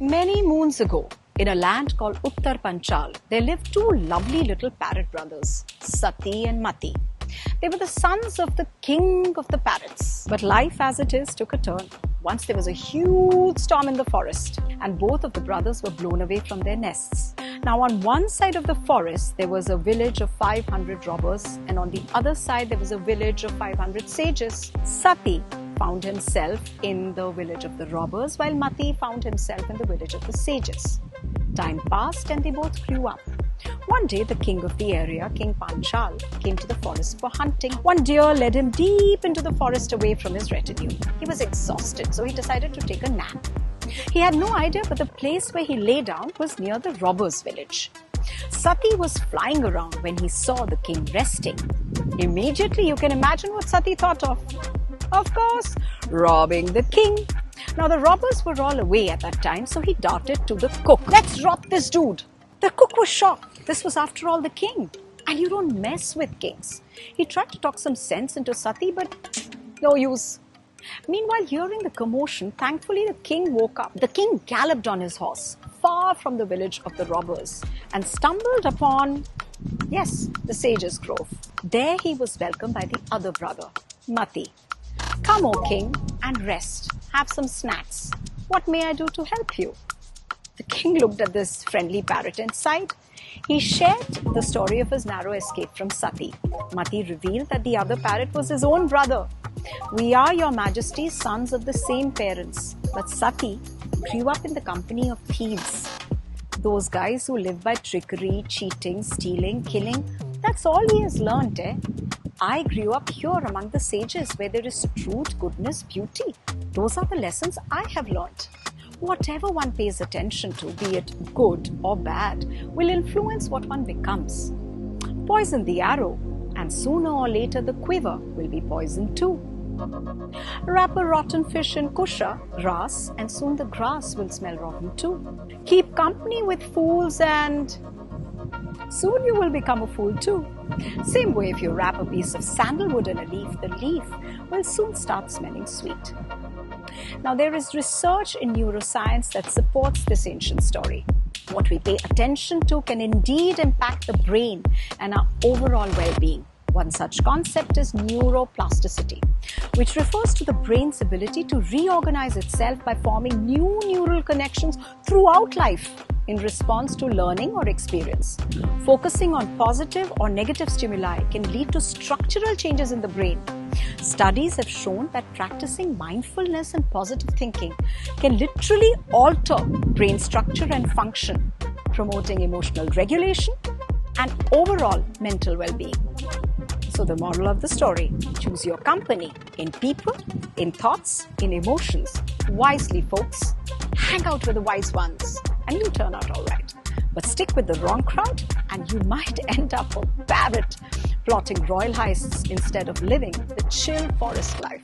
Many moons ago, in a land called Uttar Panchal, there lived two lovely little parrot brothers, Sati and Mati. They were the sons of the king of the parrots. But life as it is took a turn. Once there was a huge storm in the forest, and both of the brothers were blown away from their nests. Now, on one side of the forest, there was a village of 500 robbers, and on the other side, there was a village of 500 sages. Sati found himself in the village of the robbers, while Mati found himself in the village of the sages. Time passed and they both grew up. One day, the king of the area, King Panchal, came to the forest for hunting. One deer led him deep into the forest away from his retinue. He was exhausted, so he decided to take a nap. He had no idea, but the place where he lay down was near the robbers' village. Sati was flying around when he saw the king resting. Immediately, you can imagine what Sati thought of. Of course, robbing the king. Now, the robbers were all away at that time, so he darted to the cook. "Let's rob this dude." The cook was shocked. This was, after all, the king. And you don't mess with kings. He tried to talk some sense into Sati, but no use. Meanwhile, hearing the commotion, thankfully the king woke up. The king galloped on his horse, far from the village of the robbers, and stumbled upon, yes, the sage's grove. There he was welcomed by the other brother, Mati. "Come, O king, and rest. Have some snacks. What may I do to help you?" The king looked at this friendly parrot and sighed. He shared the story of his narrow escape from Sati. Mati revealed that the other parrot was his own brother. "We are, your majesty, sons of the same parents. But Sati grew up in the company of thieves. Those guys who live by trickery, cheating, stealing, killing. That's all he has learnt, eh? I grew up here among the sages where there is truth, goodness, beauty. Those are the lessons I have learnt. Whatever one pays attention to, be it good or bad, will influence what one becomes. Poison the arrow, and sooner or later the quiver will be poisoned too. Wrap a rotten fish in kusha, grass, and soon the grass will smell rotten too. Keep company with fools and soon you will become a fool too. Same way, if you wrap a piece of sandalwood in a leaf, the leaf will soon start smelling sweet." Now, there is research in neuroscience that supports this ancient story. What we pay attention to can indeed impact the brain and our overall well-being. One such concept is neuroplasticity, which refers to the brain's ability to reorganize itself by forming new neural connections throughout life in response to learning or experience. Focusing on positive or negative stimuli can lead to structural changes in the brain. Studies have shown that practicing mindfulness and positive thinking can literally alter brain structure and function, promoting emotional regulation and overall mental well-being. So the moral of the story: choose your company in people, in thoughts, in emotions. Wisely, folks. Hang out with the wise ones and you'll turn out all right. But stick with the wrong crowd and you might end up a parrot plotting royal heists instead of living the chill forest life.